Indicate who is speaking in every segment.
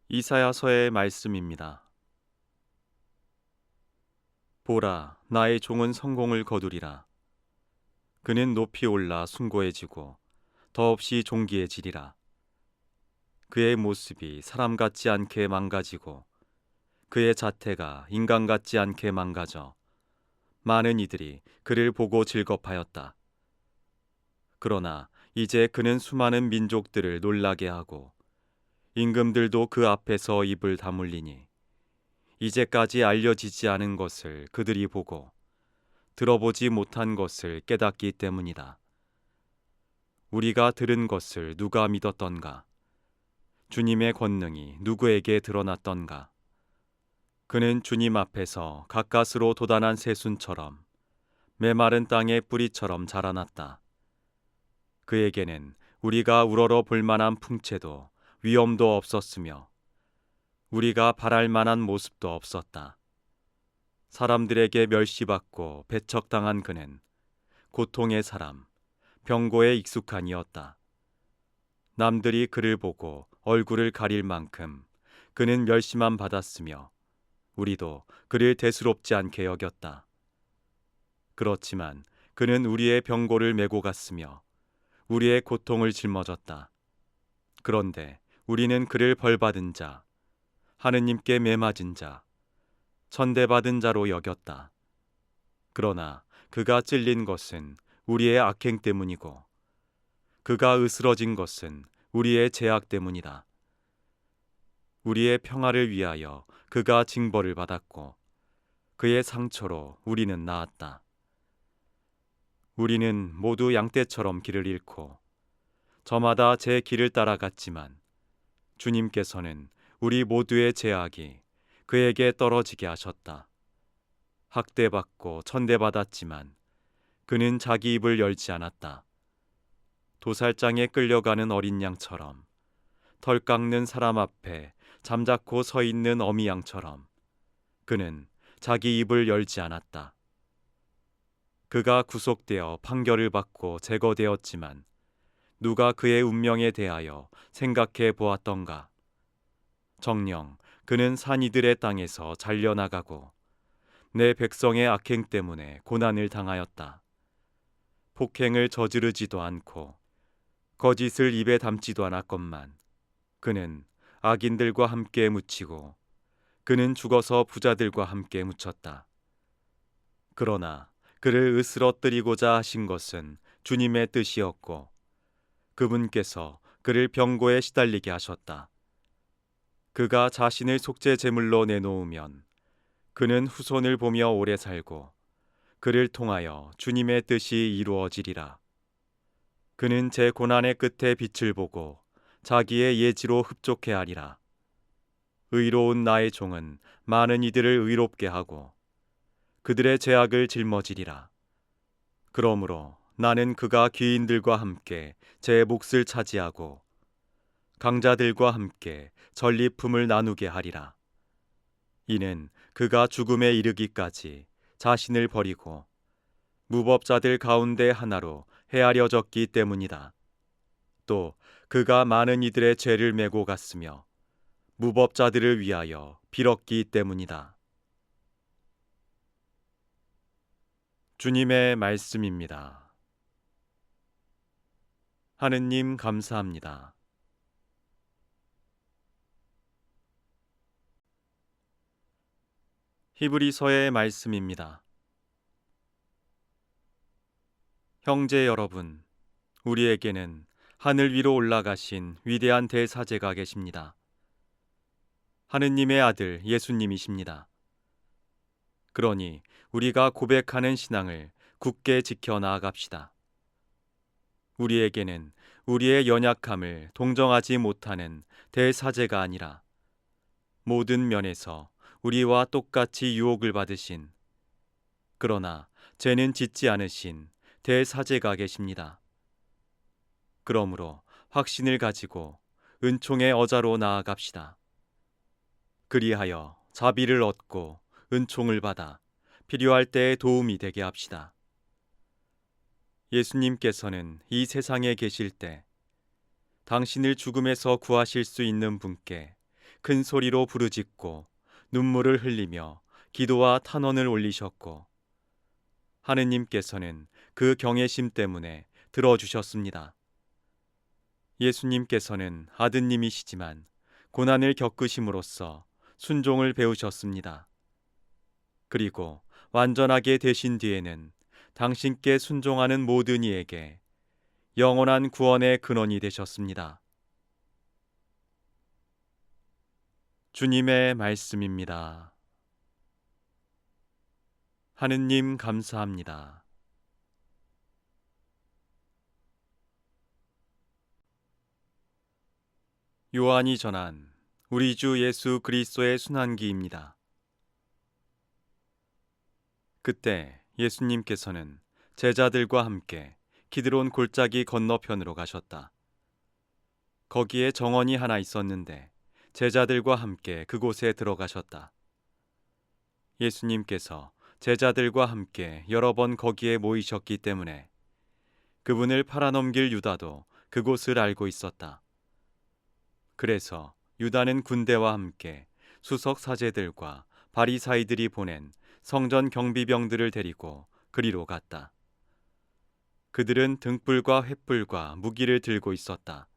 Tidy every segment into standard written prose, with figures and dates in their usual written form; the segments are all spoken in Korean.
Speaker 1: 이사야서의 말씀입니다. 보라, 나의 종은 성공을 거두리라. 그는 높이 올라 숭고해지고 더없이 존귀해지리라. 그의 모습이 사람 같지 않게 망가지고 그의 자태가 인간 같지 않게 망가져 많은 이들이 그를 보고 즐겁하였다. 그러나 이제 그는 수많은 민족들을 놀라게 하고 임금들도 그 앞에서 입을 다물리니 이제까지 알려지지 않은 것을 그들이 보고 들어보지 못한 것을 깨닫기 때문이다. 우리가 들은 것을 누가 믿었던가? 주님의 권능이 누구에게 드러났던가? 그는 주님 앞에서 가까스로 돋아난 새순처럼 메마른 땅의 뿌리처럼 자라났다. 그에게는 우리가 우러러 볼 만한 풍채도 위엄도 없었으며 우리가 바랄 만한 모습도 없었다. 사람들에게 멸시받고 배척당한 그는 고통의 사람, 병고에 익숙한 이었다. 남들이 그를 보고 얼굴을 가릴 만큼 그는 멸시만 받았으며 우리도 그를 대수롭지 않게 여겼다. 그렇지만 그는 우리의 병고를 메고 갔으며 우리의 고통을 짊어졌다. 그런데 우리는 그를 벌받은 자, 하느님께 매맞은 자, 천대받은 자로 여겼다. 그러나 그가 찔린 것은 우리의 악행 때문이고 그가 으스러진 것은 우리의 죄악 때문이다. 우리의 평화를 위하여 그가 징벌을 받았고 그의 상처로 우리는 나았다. 우리는 모두 양떼처럼 길을 잃고 저마다 제 길을 따라갔지만 주님께서는 우리 모두의 죄악이 그에게 떨어지게 하셨다. 학대받고 천대받았지만 그는 자기 입을 열지 않았다. 도살장에 끌려가는 어린 양처럼 털 깎는 사람 앞에 잠자코 서 있는 어미 양처럼 그는 자기 입을 열지 않았다. 그가 구속되어 판결을 받고 제거되었지만 누가 그의 운명에 대하여 생각해 보았던가? 정녕 그는 산이들의 땅에서 잘려나가고 내 백성의 악행 때문에 고난을 당하였다. 폭행을 저지르지도 않고 거짓을 입에 담지도 않았건만 그는 악인들과 함께 묻히고 그는 죽어서 부자들과 함께 묻혔다. 그러나 그를 으스러뜨리고자 하신 것은 주님의 뜻이었고 그분께서 그를 병고에 시달리게 하셨다. 그가 자신을 속죄 제물로 내놓으면 그는 후손을 보며 오래 살고 그를 통하여 주님의 뜻이 이루어지리라. 그는 제 고난의 끝에 빛을 보고 자기의 예지로 흡족해 하리라. 의로운 나의 종은 많은 이들을 의롭게 하고 그들의 죄악을 짊어지리라. 그러므로 나는 그가 귀인들과 함께 제 몫을 차지하고 강자들과 함께 전리품을 나누게 하리라. 이는 그가 죽음에 이르기까지 자신을 버리고 무법자들 가운데 하나로 헤아려졌기 때문이다. 또 그가 많은 이들의 죄를 메고 갔으며 무법자들을 위하여 빌었기 때문이다. 주님의 말씀입니다. 하느님 감사합니다. 히브리서의 말씀입니다. 형제 여러분, 우리에게는 하늘 위로 올라가신 위대한 대사제가 계십니다. 하느님의 아들 예수님이십니다. 그러니 우리가 고백하는 신앙을 굳게 지켜 나아갑시다. 우리에게는 우리의 연약함을 동정하지 못하는 대사제가 아니라 모든 면에서 우리와 똑같이 유혹을 받으신, 그러나 죄는 짓지 않으신 대사제가 계십니다. 그러므로 확신을 가지고 은총의 어자로 나아갑시다. 그리하여 자비를 얻고 은총을 받아 필요할 때에 도움이 되게 합시다. 예수님께서는 이 세상에 계실 때 당신을 죽음에서 구하실 수 있는 분께 큰 소리로 부르짖고 눈물을 흘리며 기도와 탄원을 올리셨고 하느님께서는 그 경외심 때문에 들어주셨습니다. 예수님께서는 아드님이시지만 고난을 겪으심으로써 순종을 배우셨습니다. 그리고 완전하게 되신 뒤에는 당신께 순종하는 모든 이에게 영원한 구원의 근원이 되셨습니다. 주님의 말씀입니다. 하느님 감사합니다. 요한이 전한 우리 주 예수 그리스도의 순환기입니다. 그때 예수님께서는 제자들과 함께 기드론 골짜기 건너편으로 가셨다. 거기에 정원이 하나 있었는데 제자들과 함께 그곳에 들어가셨다. 예수님께서 제자들과 함께 여러 번 거기에 모이셨기 때문에 그분을 팔아넘길 유다도 그곳을 알고 있었다. 그래서 유다는 군대와 함께 수석 사제들과 바리사이들이 보낸 성전 경비병들을 데리고 그리로 갔다. 그들은 등불과 횃불과 무기를 들고 있었다.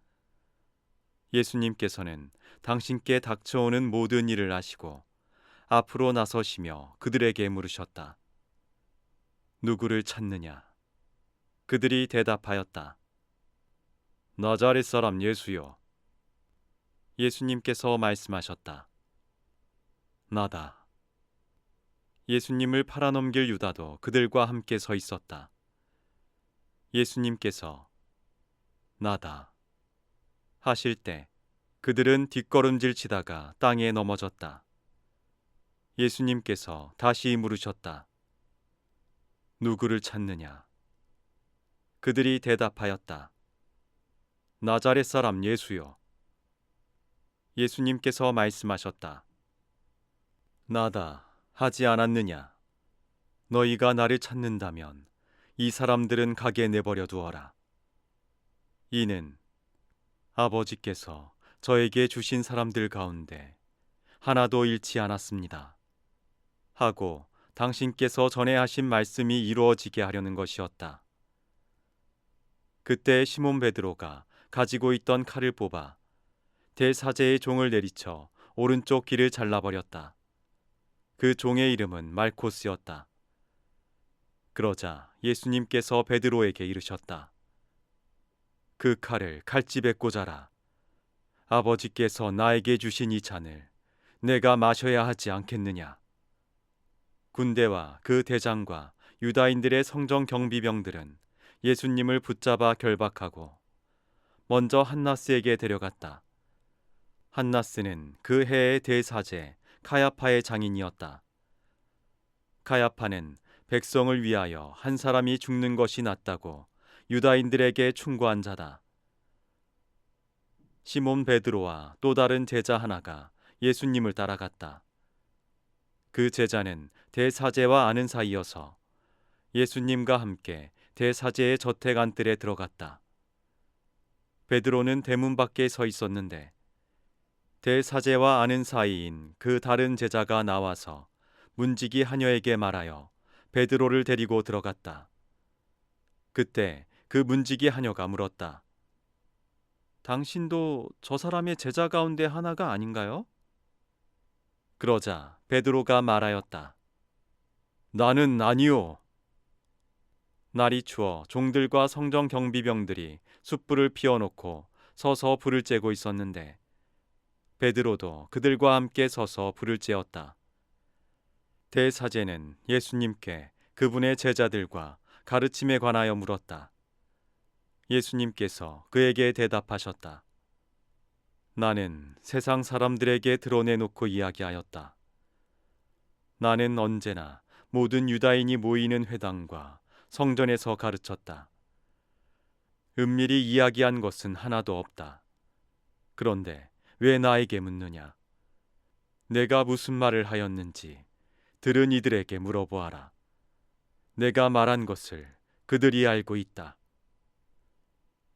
Speaker 1: 예수님께서는 당신께 닥쳐오는 모든 일을 아시고 앞으로 나서시며 그들에게 물으셨다. 누구를 찾느냐? 그들이 대답하였다. 나자렛 사람 예수여. 예수님께서 말씀하셨다. 나다. 예수님을 팔아넘길 유다도 그들과 함께 서 있었다. 예수님께서 나다 하실 때 그들은 뒷걸음질 치다가 땅에 넘어졌다. 예수님께서 다시 물으셨다. 누구를 찾느냐? 그들이 대답하였다. 나자렛 사람 예수여. 예수님께서 말씀하셨다. 나다 하지 않았느냐? 너희가 나를 찾는다면 이 사람들은 가게 내버려 두어라. 이는 아버지께서 저에게 주신 사람들 가운데 하나도 잃지 않았습니다. 하고 당신께서 전에 하신 말씀이 이루어지게 하려는 것이었다. 그때 시몬 베드로가 가지고 있던 칼을 뽑아 대사제의 종을 내리쳐 오른쪽 귀를 잘라버렸다. 그 종의 이름은 말코스였다. 그러자 예수님께서 베드로에게 이르셨다. 그 칼을 칼집에 꽂아라. 아버지께서 나에게 주신 이 잔을 내가 마셔야 하지 않겠느냐. 군대와 그 대장과 유다인들의 성정 경비병들은 예수님을 붙잡아 결박하고 먼저 한나스에게 데려갔다. 한나스는 그 해의 대사제 카야파의 장인이었다. 카야파는 백성을 위하여 한 사람이 죽는 것이 낫다고 유다인들에게 충고한 자다. 시몬 베드로와 또 다른 제자 하나가 예수님을 따라갔다. 그 제자는 대사제와 아는 사이여서 예수님과 함께 대사제의 저택 안뜰에 들어갔다. 베드로는 대문 밖에 서 있었는데 대사제와 아는 사이인 그 다른 제자가 나와서 문지기 하녀에게 말하여 베드로를 데리고 들어갔다. 그때 그 문지기 하녀가 물었다. 당신도 저 사람의 제자 가운데 하나가 아닌가요? 그러자 베드로가 말하였다. 나는 아니요. 날이 추워 종들과 성정 경비병들이 숯불을 피워놓고 서서 불을 쬐고 있었는데 베드로도 그들과 함께 서서 불을 쬐었다. 대사제는 예수님께 그분의 제자들과 가르침에 관하여 물었다. 예수님께서 그에게 대답하셨다. 나는 세상 사람들에게 드러내놓고 이야기하였다. 나는 언제나 모든 유다인이 모이는 회당과 성전에서 가르쳤다. 은밀히 이야기한 것은 하나도 없다. 그런데 왜 나에게 묻느냐? 내가 무슨 말을 하였는지 들은 이들에게 물어보아라. 내가 말한 것을 그들이 알고 있다.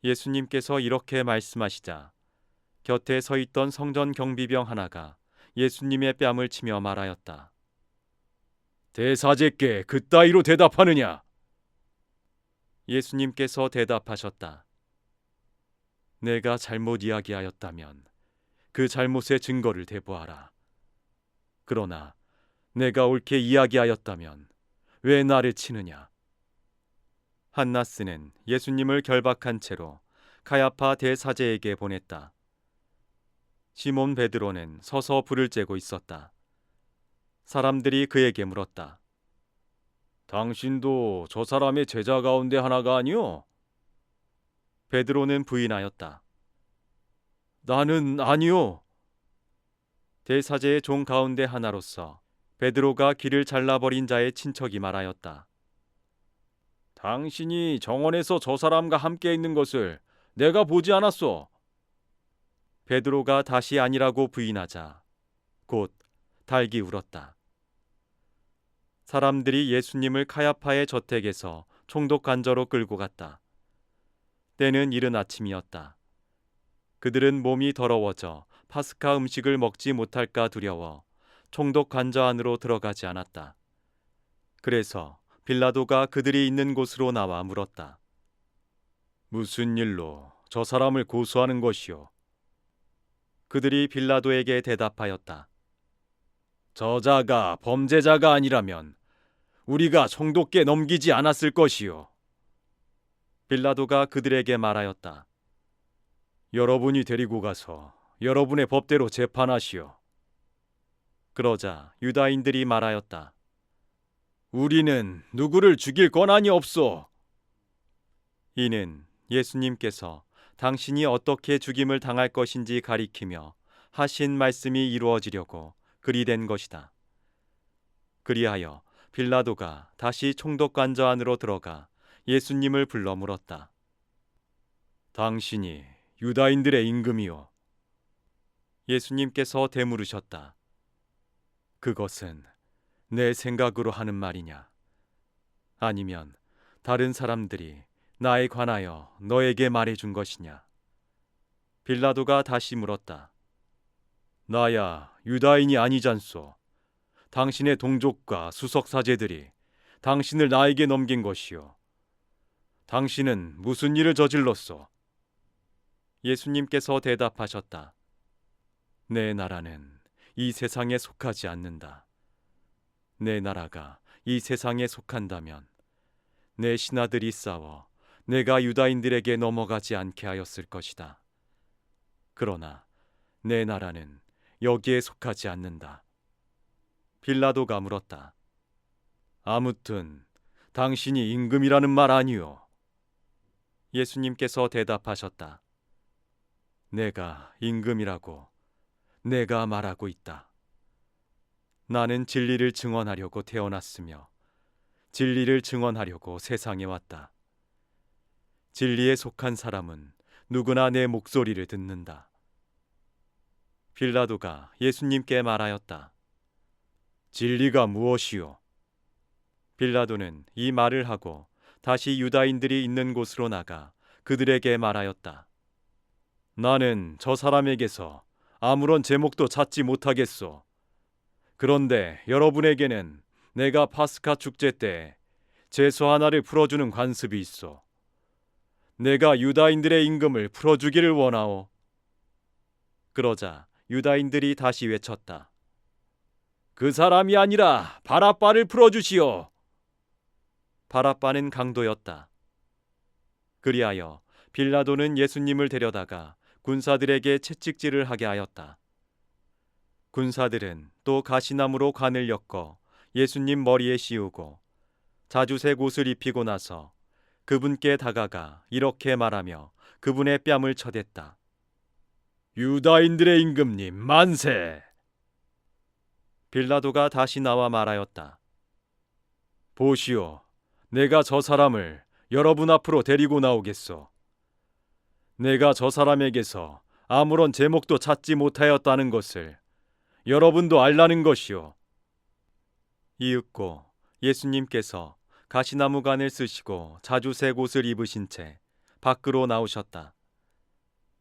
Speaker 1: 예수님께서 이렇게 말씀하시자 곁에 서 있던 성전 경비병 하나가 예수님의 뺨을 치며 말하였다. 대사제께 그따위로 대답하느냐? 예수님께서 대답하셨다. 내가 잘못 이야기하였다면 그 잘못의 증거를 대보아라. 그러나 내가 옳게 이야기하였다면 왜 나를 치느냐? 한나스는 예수님을 결박한 채로 가야파 대사제에게 보냈다. 시몬 베드로는 서서 불을 쬐고 있었다. 사람들이 그에게 물었다. 당신도 저 사람의 제자 가운데 하나가 아니오? 베드로는 부인하였다. 나는 아니오. 대사제의 종 가운데 하나로서 베드로가 귀를 잘라버린 자의 친척이 말하였다. 당신이 정원에서 저 사람과 함께 있는 것을 내가 보지 않았소. 베드로가 다시 아니라고 부인하자 곧 달기 울었다. 사람들이 예수님을 카야파의 저택에서 총독 관저로 끌고 갔다. 때는 이른 아침이었다. 그들은 몸이 더러워져 파스카 음식을 먹지 못할까 두려워 총독 관저 안으로 들어가지 않았다. 그래서 빌라도가 그들이 있는 곳으로 나와 물었다. 무슨 일로 저 사람을 고소하는 것이오? 그들이 빌라도에게 대답하였다. 저자가 범죄자가 아니라면 우리가 총독께 넘기지 않았을 것이오. 빌라도가 그들에게 말하였다. 여러분이 데리고 가서 여러분의 법대로 재판하시오. 그러자 유다인들이 말하였다. 우리는 누구를 죽일 권한이 없소. 이는 예수님께서 당신이 어떻게 죽임을 당할 것인지 가리키며 하신 말씀이 이루어지려고 그리 된 것이다. 그리하여 빌라도가 다시 총독관저 안으로 들어가 예수님을 불러 물었다. 당신이 유다인들의 임금이요? 예수님께서 되물으셨다. 그것은 내 생각으로 하는 말이냐? 아니면 다른 사람들이 나에 관하여 너에게 말해준 것이냐? 빌라도가 다시 물었다. 나야 유다인이 아니잖소. 당신의 동족과 수석사제들이 당신을 나에게 넘긴 것이요. 당신은 무슨 일을 저질렀소? 예수님께서 대답하셨다. 내 나라는 이 세상에 속하지 않는다. 내 나라가 이 세상에 속한다면 내 신하들이 싸워 내가 유다인들에게 넘어가지 않게 하였을 것이다. 그러나 내 나라는 여기에 속하지 않는다. 빌라도가 물었다. 아무튼 당신이 임금이라는 말 아니오? 예수님께서 대답하셨다. 내가 임금이라고 내가 말하고 있다. 나는 진리를 증언하려고 태어났으며 진리를 증언하려고 세상에 왔다. 진리에 속한 사람은 누구나 내 목소리를 듣는다. 빌라도가 예수님께 말하였다. 진리가 무엇이요? 빌라도는 이 말을 하고 다시 유다인들이 있는 곳으로 나가 그들에게 말하였다. 나는 저 사람에게서 아무런 제목도 찾지 못하겠소. 그런데 여러분에게는 내가 파스카 축제 때 제수 하나를 풀어주는 관습이 있어. 내가 유다인들의 임금을 풀어주기를 원하오. 그러자 유다인들이 다시 외쳤다. 그 사람이 아니라 바라바를 풀어주시오. 바라바는 강도였다. 그리하여 빌라도는 예수님을 데려다가 군사들에게 채찍질을 하게 하였다. 군사들은 또 가시나무로 관을 엮어 예수님 머리에 씌우고 자주색 옷을 입히고 나서 그분께 다가가 이렇게 말하며 그분의 뺨을 쳐댔다. 유다인들의 임금님 만세! 빌라도가 다시 나와 말하였다. 보시오, 내가 저 사람을 여러분 앞으로 데리고 나오겠소. 내가 저 사람에게서 아무런 제목도 찾지 못하였다는 것을 여러분도 알라는 것이오. 이윽고 예수님께서 가시나무관을 쓰시고 자주색 옷을 입으신 채 밖으로 나오셨다.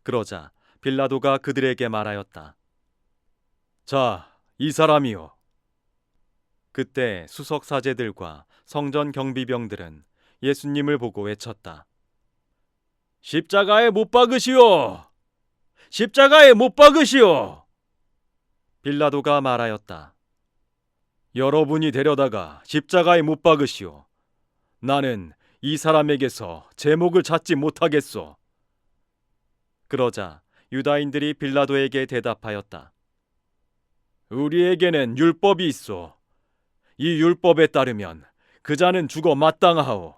Speaker 1: 그러자 빌라도가 그들에게 말하였다. 자, 이 사람이요. 그때 수석 사제들과 성전 경비병들은 예수님을 보고 외쳤다. 십자가에 못 박으시오! 십자가에 못 박으시오! 빌라도가 말하였다. 여러분이 데려다가 십자가에 못 박으시오. 나는 이 사람에게서 제목을 찾지 못하겠소. 그러자 유다인들이 빌라도에게 대답하였다. 우리에게는 율법이 있소. 이 율법에 따르면 그 자는 죽어 마땅하오.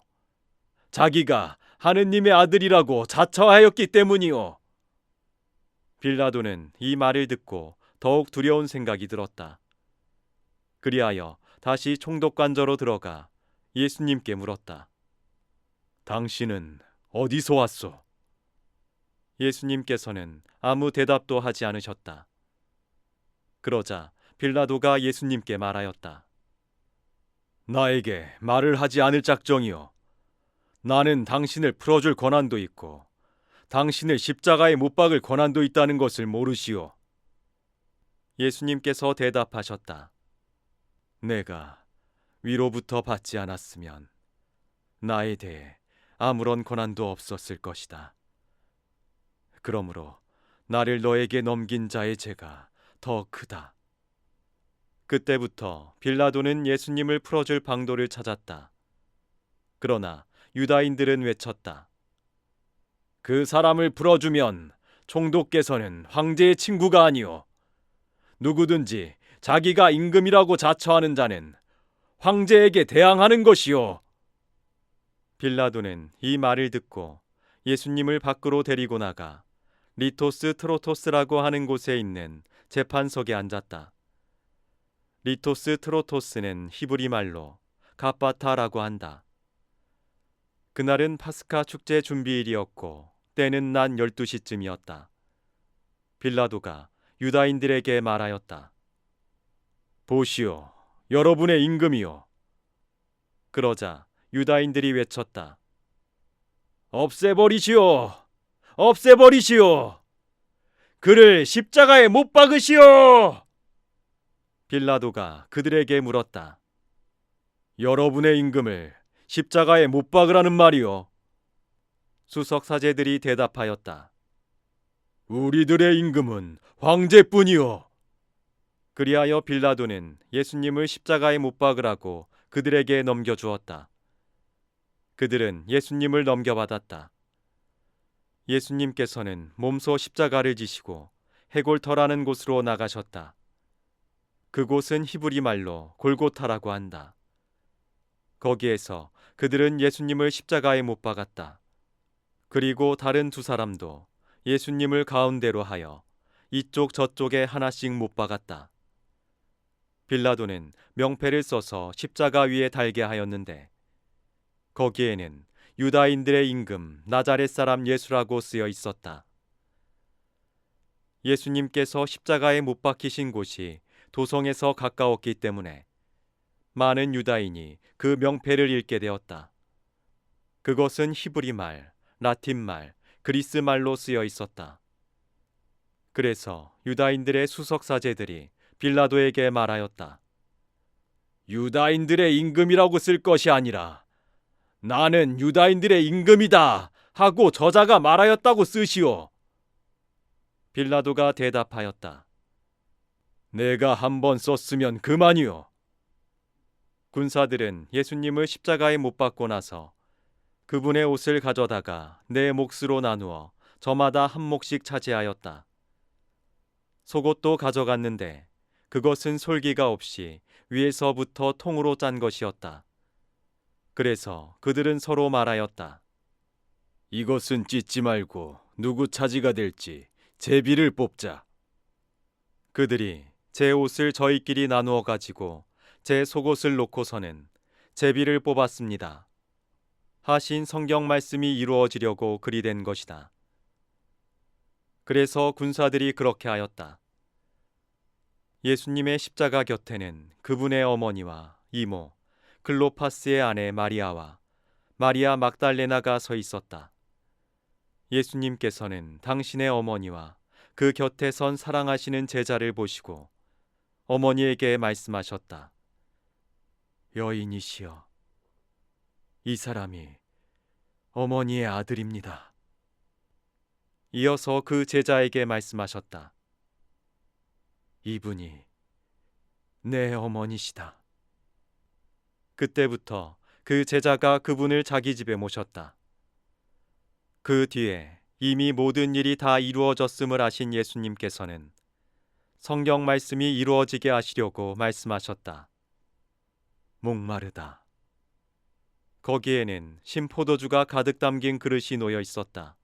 Speaker 1: 자기가 하느님의 아들이라고 자처하였기 때문이오. 빌라도는 이 말을 듣고 더욱 두려운 생각이 들었다. 그리하여 다시 총독관저로 들어가 예수님께 물었다. 당신은 어디서 왔소? 예수님께서는 아무 대답도 하지 않으셨다. 그러자 빌라도가 예수님께 말하였다. 나에게 말을 하지 않을 작정이요. 나는 당신을 풀어줄 권한도 있고 당신을 십자가에 못 박을 권한도 있다는 것을 모르시오. 예수님께서 대답하셨다. 내가 위로부터 받지 않았으면 나에 대해 아무런 권한도 없었을 것이다. 그러므로 나를 너에게 넘긴 자의 죄가 더 크다. 그때부터 빌라도는 예수님을 풀어줄 방도를 찾았다. 그러나 유다인들은 외쳤다. 그 사람을 풀어주면 총독께서는 황제의 친구가 아니오. 누구든지 자기가 임금이라고 자처하는 자는 황제에게 대항하는 것이오. 빌라도는 이 말을 듣고 예수님을 밖으로 데리고 나가 리토스 트로토스라고 하는 곳에 있는 재판석에 앉았다. 리토스 트로토스는 히브리 말로 갑바타라고 한다. 그날은 파스카 축제 준비일이었고 때는 낮 12시쯤이었다. 빌라도가 유다인들에게 말하였다. 보시오, 여러분의 임금이요. 그러자 유다인들이 외쳤다. 없애버리시오! 없애버리시오! 그를 십자가에 못 박으시오! 빌라도가 그들에게 물었다. 여러분의 임금을 십자가에 못 박으라는 말이요. 수석 사제들이 대답하였다. 우리들의 임금은 황제뿐이요. 그리하여 빌라도는 예수님을 십자가에 못 박으라고 그들에게 넘겨주었다. 그들은 예수님을 넘겨받았다. 예수님께서는 몸소 십자가를 지시고 해골터라는 곳으로 나가셨다. 그곳은 히브리 말로 골고타라고 한다. 거기에서 그들은 예수님을 십자가에 못 박았다. 그리고 다른 두 사람도 예수님을 가운데로 하여 이쪽 저쪽에 하나씩 못 박았다. 빌라도는 명패를 써서 십자가 위에 달게 하였는데 거기에는 유다인들의 임금 나자렛 사람 예수라고 쓰여 있었다. 예수님께서 십자가에 못 박히신 곳이 도성에서 가까웠기 때문에 많은 유다인이 그 명패를 읽게 되었다. 그것은 히브리 말, 라틴 말, 그리스 말로 쓰여 있었다. 그래서 유다인들의 수석 사제들이 빌라도에게 말하였다. 유다인들의 임금이라고 쓸 것이 아니라 나는 유다인들의 임금이다 하고 저자가 말하였다고 쓰시오. 빌라도가 대답하였다. 내가 한번 썼으면 그만이오. 군사들은 예수님을 십자가에 못 박고 나서 그분의 옷을 가져다가 네 몫으로 나누어 저마다 한 몫씩 차지하였다. 속옷도 가져갔는데 그것은 솔기가 없이 위에서부터 통으로 짠 것이었다. 그래서 그들은 서로 말하였다. 이것은 찢지 말고 누구 차지가 될지 제비를 뽑자. 그들이 제 옷을 저희끼리 나누어 가지고 제 속옷을 놓고서는 제비를 뽑았습니다. 하신 성경 말씀이 이루어지려고 그리 된 것이다. 그래서 군사들이 그렇게 하였다. 예수님의 십자가 곁에는 그분의 어머니와 이모, 클로파스의 아내 마리아와 마리아 막달레나가 서 있었다. 예수님께서는 당신의 어머니와 그 곁에 선 사랑하시는 제자를 보시고 어머니에게 말씀하셨다. 여인이시여, 이 사람이 어머니의 아들입니다. 이어서 그 제자에게 말씀하셨다. 이분이 내 어머니시다. 그때부터 그 제자가 그분을 자기 집에 모셨다. 그 뒤에 이미 모든 일이 다 이루어졌음을 아신 예수님께서는 성경 말씀이 이루어지게 하시려고 말씀하셨다. 목마르다. 거기에는 신포도주가 가득 담긴 그릇이 놓여 있었다.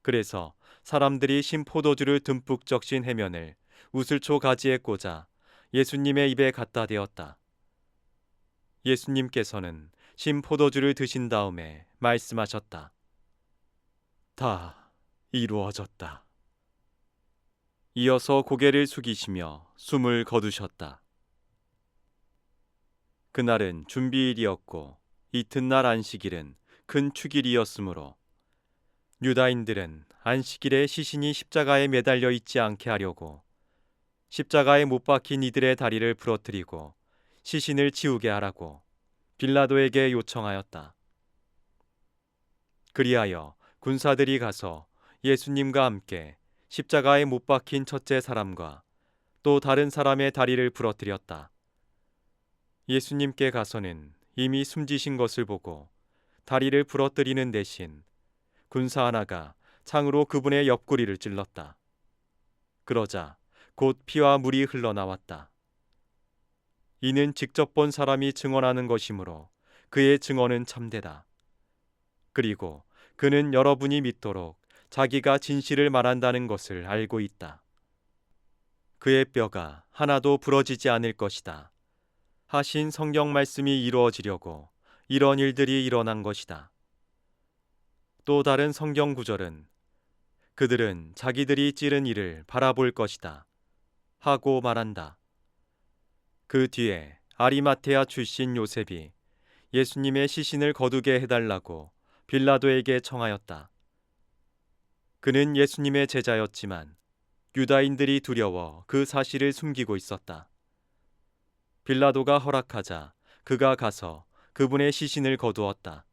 Speaker 1: 그래서 사람들이 신포도주를 듬뿍 적신 해면을 우슬초 가지에 꽂아 예수님의 입에 갖다 대었다. 예수님께서는 신포도주를 드신 다음에 말씀하셨다. 다 이루어졌다. 이어서 고개를 숙이시며 숨을 거두셨다. 그날은 준비일이었고 이튿날 안식일은 큰 축일이었으므로 유다인들은 안식일에 시신이 십자가에 매달려 있지 않게 하려고 십자가에 못 박힌 이들의 다리를 부러뜨리고 시신을 치우게 하라고 빌라도에게 요청하였다. 그리하여 군사들이 가서 예수님과 함께 십자가에 못 박힌 첫째 사람과 또 다른 사람의 다리를 부러뜨렸다. 예수님께 가서는 이미 숨지신 것을 보고 다리를 부러뜨리는 대신 군사 하나가 창으로 그분의 옆구리를 찔렀다. 그러자 곧 피와 물이 흘러나왔다. 이는 직접 본 사람이 증언하는 것이므로 그의 증언은 참되다. 그리고 그는 여러분이 믿도록 자기가 진실을 말한다는 것을 알고 있다. 그의 뼈가 하나도 부러지지 않을 것이다 하신 성경 말씀이 이루어지려고 이런 일들이 일어난 것이다. 또 다른 성경 구절은 그들은 자기들이 찌른 이를 바라볼 것이다 하고 말한다. 그 뒤에 아리마테아 출신 요셉이 예수님의 시신을 거두게 해달라고 빌라도에게 청하였다. 그는 예수님의 제자였지만 유다인들이 두려워 그 사실을 숨기고 있었다. 빌라도가 허락하자 그가 가서 그분의 시신을 거두었다.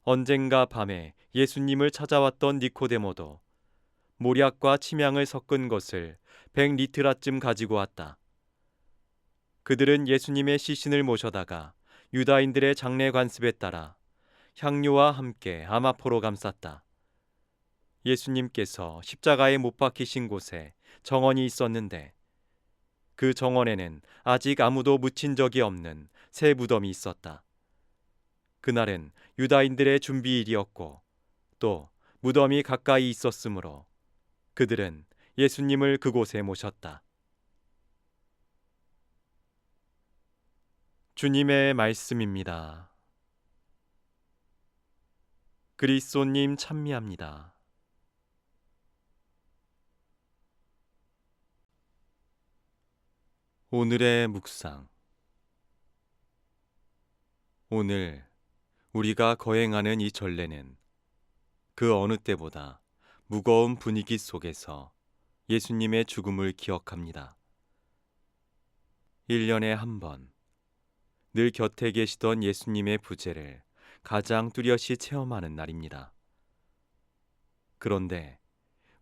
Speaker 1: 언젠가 밤에 예수님을 찾아왔던 니코데모도 모략과 침향을 섞은 것을 100리트라쯤 가지고 왔다. 그들은 예수님의 시신을 모셔다가 유다인들의 장례 관습에 따라 향료와 함께 아마포로 감쌌다. 예수님께서 십자가에 못 박히신 곳에 정원이 있었는데 그 정원에는 아직 아무도 묻힌 적이 없는 새 무덤이 있었다. 그날은 유다인들의 준비일이었고 또 무덤이 가까이 있었으므로 그들은 예수님을 그곳에 모셨다. 주님의 말씀입니다. 그리스도님 찬미합니다. 오늘의 묵상. 오늘 우리가 거행하는 이 전례는 그 어느 때보다 무거운 분위기 속에서 예수님의 죽음을 기억합니다. 1년에 한 번, 늘 곁에 계시던 예수님의 부재를 가장 뚜렷이 체험하는 날입니다. 그런데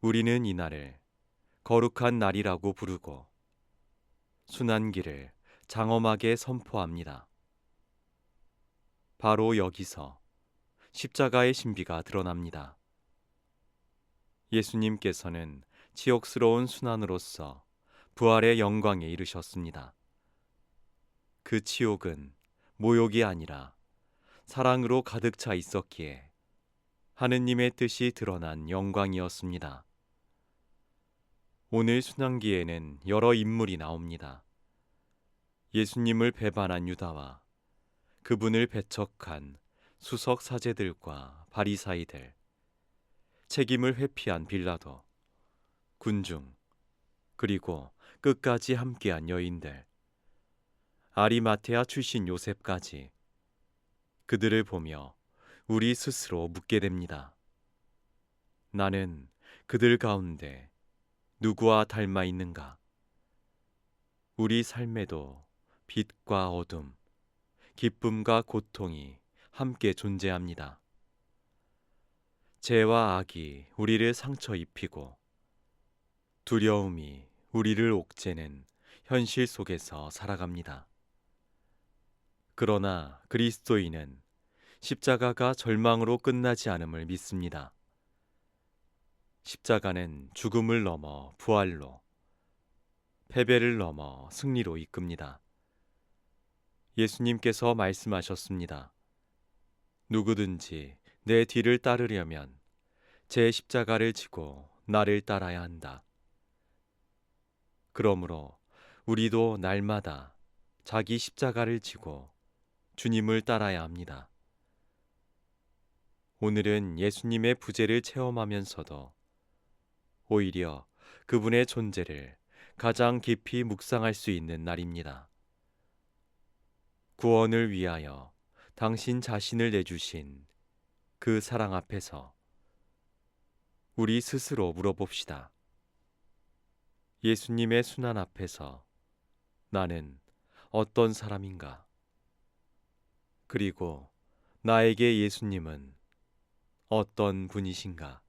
Speaker 1: 우리는 이날을 거룩한 날이라고 부르고 순환길을 장엄하게 선포합니다. 바로 여기서 십자가의 신비가 드러납니다. 예수님께서는 치욕스러운 순환으로서 부활의 영광에 이르셨습니다. 그 치욕은 모욕이 아니라 사랑으로 가득 차 있었기에 하느님의 뜻이 드러난 영광이었습니다. 오늘 순환기에는 여러 인물이 나옵니다. 예수님을 배반한 유다와 그분을 배척한 수석 사제들과 바리사이들, 책임을 회피한 빌라도, 군중, 그리고 끝까지 함께한 여인들, 아리마테아 출신 요셉까지 그들을 보며 우리 스스로 묻게 됩니다. 나는 그들 가운데 누구와 닮아 있는가? 우리 삶에도 빛과 어둠, 기쁨과 고통이 함께 존재합니다. 죄와 악이 우리를 상처 입히고 두려움이 우리를 옥죄는 현실 속에서 살아갑니다. 그러나 그리스도인은 십자가가 절망으로 끝나지 않음을 믿습니다. 십자가는 죽음을 넘어 부활로, 패배를 넘어 승리로 이끕니다. 예수님께서 말씀하셨습니다. 누구든지 내 뒤를 따르려면 제 십자가를 지고 나를 따라야 한다. 그러므로 우리도 날마다 자기 십자가를 지고 주님을 따라야 합니다. 오늘은 예수님의 부재를 체험하면서도 오히려 그분의 존재를 가장 깊이 묵상할 수 있는 날입니다. 구원을 위하여 당신 자신을 내주신 그 사랑 앞에서 우리 스스로 물어봅시다. 예수님의 순환 앞에서 나는 어떤 사람인가? 그리고 나에게 예수님은 어떤 분이신가?